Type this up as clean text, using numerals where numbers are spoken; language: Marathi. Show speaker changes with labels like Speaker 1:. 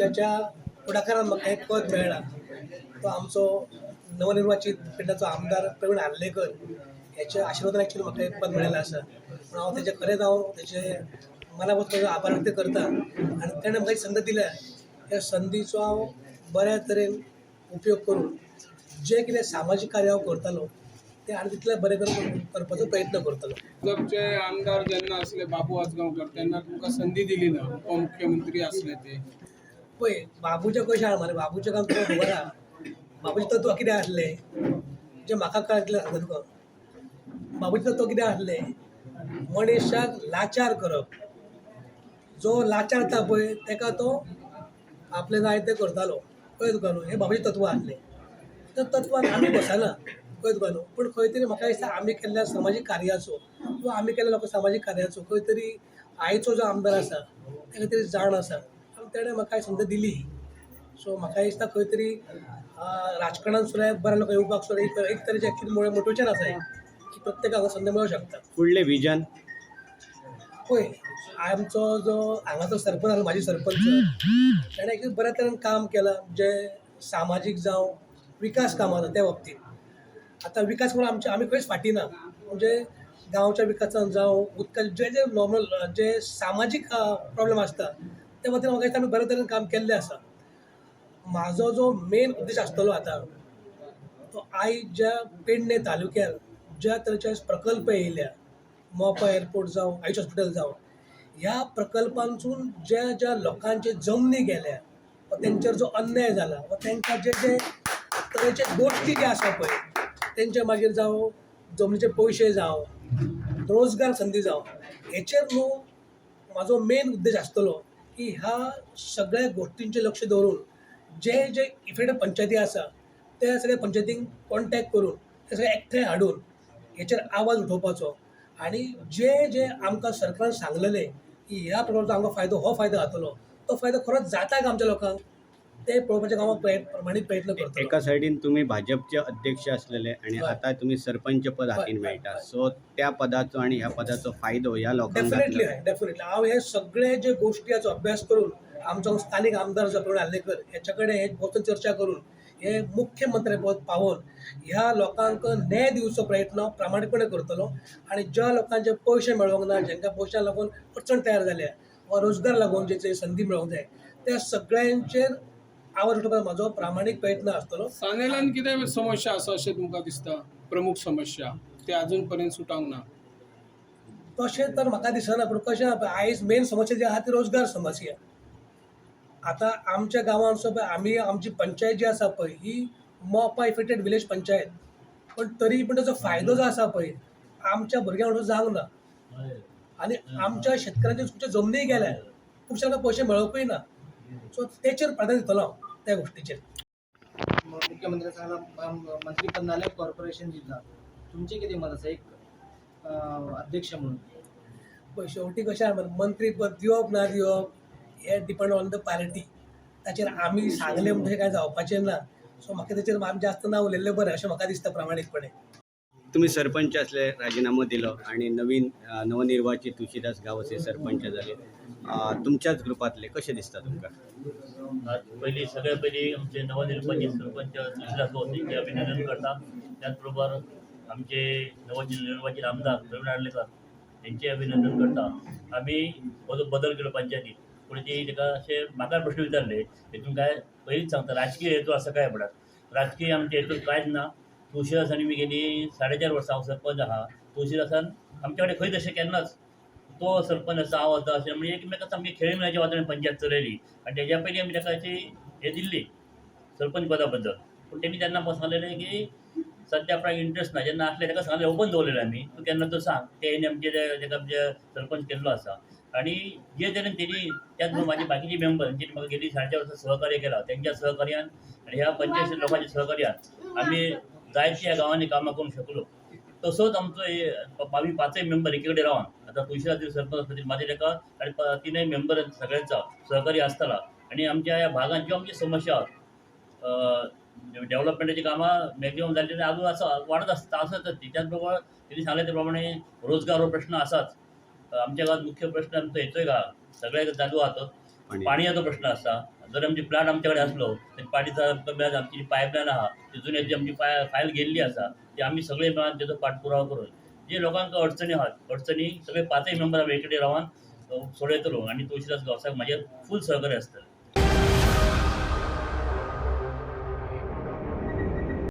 Speaker 1: ज्याच्या पुढाकारान म्हाका एक पद मेळ्ळा तो आमचो नवनिर्वाचित पिंडाचो आमदार प्रवीण आर्लेकर याच्या आशिर्वादान एक्चुअली म्हाका एक पद मेळिल्लें आसा पूण हांव तेजे खरेंच हांव तेजे मनापासून आभार व्यक्त करता आनी तेणें म्हाका एक संद दिल्या त्या संदीचो हांव बऱ्या तरेन उपयोग करून जे कितें सामाजीक कार्य हांव करतालो ते आनी तितले बरें करपाचो प्रयत्न करतलो.
Speaker 2: भाजपचे आमदार जेन्ना असले बाबू आजगांवकर तेन्ना तुमकां संदी दिली ना उपमुख्यमंत्री असले ते.
Speaker 1: पळय बाबूचें कशें आहा मरे बाबूचें काम तुका खबर आहा बाबूचें तत्व कितें आसलें जें म्हाका कळटलें सांगता तुका. बाबूचें तत्व कितें आसलें मनशाक लाचार करप जो लाचारता पळय तेका तो आपलें जाय तें करतालो कळ्ळें तुका न्हू हें बाबूचें तत्व आसलें. त्या तत्वान आमी बसना कळ्ळें तुका न्हू पूण खंय तरी म्हाका दिसता आमी केल्ल्या समाजीक कार्याचो किंवा आमी केल्ल्या लोक सामाजीक कार्याचो खंय तरी आयचो जो आमदार आसा तेका तरी जाण आसा आनी तेणें म्हाका संद दिली. सो म्हाका दिसता खंय तरी राजकारणांत सुद्दां बऱ्या लोक येवपाक सुद्दां एक तरेचें एक्चुअली मोटिवेशन आसा की प्रत्येकाक हांगा संद मेळूंक शकता.
Speaker 3: फुडलें विजन
Speaker 1: पळय आमचो जो हांगाचो सरपंच आसा माजी सरपंच ताणें एक बऱ्या तरेन काम केलां जे सामाजीक जावं विकास कामां त्या बाबतींत. आतां विकास म्हणून आमी खंयच फाटीं ना म्हणजे गांवच्या विकासान जावं उदकाचे जे जे नॉर्मल जे सामाजीक प्रॉब्लेम आसता त्या खातीर म्हाका दिसता आमी बऱ्या तरेन काम केल्लें आसा. म्हाजो जो मेन उद्देश आसतलो आतां तो आयज ज्या पेडणे तालुक्यात ज्या तरेचे प्रकल्प येयल्या मोपा एअरपोर्ट जावं आयुश हॉस्पिटल जावं ह्या प्रकल्पांसून ज्या लोकांचे जमनी गेल्या वा तेंचेर जो अन्याय जाला वा तांकां जे जे तरेचे गोश्टी जे आसा पळय तेंचे मागीर जावं जमनीचे पयशे जावं रोजगार संदी जावं हेचेर न्हू म्हाजो मेन उद्देश आसतलो की ह्या सगळ्या गोश्टींचेर लक्ष दवरून जे जे इफेक्टेड पंचायती आसा त्या सगळ्या पंचायतींक कॉन्टॅक्ट करून ते सगळे एकठांय हाडून हेचेर आवाज उठोवपाचो आनी जे जे आमकां सरकारान सांगलेलें की ह्या प्रकल्पाचो आमकां फायदो हो फायदो जातलो तो फायदो खरोच जाता का आमच्या लोकांक ते पळोवपाचें हांव प्रमाणीत प्रयत्न करतलो.
Speaker 3: एका सायडीन तुम्ही भाजपचे अध्यक्ष असलेले आणि आता तुम्ही सरपंच पद हातीन मेळटा सो त्या पदाचो आणि ह्या पदाचो फायदो ह्या लोकांक
Speaker 1: डेफिनेटली
Speaker 3: जातलो.
Speaker 1: डेफिनेटली हांव हे सगळे जे गोश्टी हाचो अभ्यास करून आमचो स्थानीक आमदार जो प्रवीण आर्लेकर हेच्या कडेन हे बसून चर्चा करून हे मुख्यमंत्री पद पावोवन ह्या लोकांक न्याय दिवचो प्रयत्न प्रामाणीकपणे करतलो आनी ज्या लोकांचे पयशे मेळोंक ना जेंकां पयशां लागून अडचण तयार जाल्या वा रोजगार लागून जे संदी मेळोंक जाय त्या सगळ्यांचेर आवाज उठोवपाचो म्हाजो प्रामाणीक प्रयत्न आसतलो.
Speaker 2: सांगेल्यान कितें समस्या आसा अशें तुमकां दिसता प्रमुख समस्या ते अजून पर्यंत सुटांक ना.
Speaker 1: तशें तर म्हाका दिसना पूण कशें आयज मेन समस्या जी आहा ती रोजगार समस्या. आतां आमच्या गांवांत असो पळय आमी आमची पंचायत जी आसा पळय ही मोपा इफेक्टेड विलेज पंचायत पण तरी पूण ताचो फायदो जो आसा पळय आमच्या भुरग्यांक असो जावंक ना आनी आमच्या शेतकऱ्यांच्यो खुबश्यो जमनी गेल्या खुबश्या लोकांक पयशे मेळोवंकूय ना सो तेचेर प्राधान्य दितलो हांव त्या गोश्टीचेर.
Speaker 4: मुख्यमंत्री सांगला मंत्रीपद नाल्यार कॉर्पोरेशन दिता तुमचें कितें मत आसा एक अध्यक्ष म्हणून.
Speaker 1: पळय शेवटी कशें आहा मंत्री पद दिवप ना दिवप हे डिपेंड ऑन द पार्टी ताचेर आमी सांगलें म्हणटकीर कांय जावपाचें ना सो म्हाका तेचेर आमी जास्त ना उलयल्लें बरें अशें म्हाका दिसता प्रामाणीकपणे.
Speaker 3: तुम्ही सरपंच असले राजीनामो दिलो आणि नवनिर्वाचित तुळशीदास गावचे सरपंच झाले. तुमच्याच ग्रुपातले कशें दिसता तुमकां?
Speaker 5: सगळ्यात पयलीं आमचे नवनिर्वाचित सरपंच तुळशीदास गावचे अभिनंदन करता. त्याचबरोबर आमचे नवनिर्वाचित आमदार प्रवीण आर्लेकर यांचे अभिनंदन करता. आम्ही हो बदल केलो पंचायतीत पूण ती ताका अशें म्हाका प्रश्न विचारले हेतून काय पयलींच सांगता राजकीय हेतू आसा काय म्हणटात राजकीय आमचे हेतून कांयच ना. तुळशीदासांनी मी गेली 4.5 वर्सां हांव सरपंच आहा. तुळशीदासान आमच्या कडेन खंय तशें केन्नाच तो सरपंच आसा हांव वता अशें म्हणजे एकमेकांक सामकी खेळी मेळाच्या वातावरण पंचायत चलयली आनी तेज्या पयलीं आमी ताका अशी हे दिल्ली सरपंच पदा बद्दल पूण तेणी तेन्ना सांगलेलें की सद्या आपणाक इंट्रस्ट ना जेन्ना आसलें ताका सांगलें ओपन दवरलेलें आमी तूं केन्ना तो सांग तेणी आमचे ताका आमचे सरपंच केल्लो आसा. आनी जे तरेन तेणी त्याच म्हाजे बाकीचे मेंबर जेणी म्हाका गेली 4.5 वर्सां सहकार्य केलां तेंच्या सहकार्यान आनी ह्या पंचायत लोकांच्या सहकार्यान आमी जायती ह्या गांवांनी कामां करूंक शकलो. तसोच आमचो आमी 5 मेंबर एके कडेन रावन आतां तुळशीदास सरपंच खातीर म्हाजे ताका आनी 3 मेंबर सगळ्यांचा सहकार्य आसताला आनी आमच्या ह्या भागांत ज्यो आमच्यो समस्या डेव्हलपमेंटाची कामां मॅक्झिमम जाल्ली आनी अजून आसा वाडत आसतच ती. त्याच बरोबर तेणी सांगले त्या प्रमाणे रोजगार हो प्रश्न आसाच. आमच्या गांवांत मुख्य प्रश्न आमचो हेचोय का सगळे चालू आहा तो
Speaker 3: पाणी
Speaker 5: पाणयाचो प्रश्न आसा. जर आमची प्लांट आमचे कडेन आसलो तर पाणीचा आमची जी पायपलायन आहा ती जुन्याची आमची फायल गेल्ली आसा ती आमी सगळे मेळून तेजो पाठपुरावो करून जे लोकांक अडचणी आहात अडचणी सगळे 5 मेंबर आमी एक कडेन रावन सोडयतलो आनी तुळशीदास गांवसाक म्हाजें फूल सहकार्य आसतलें.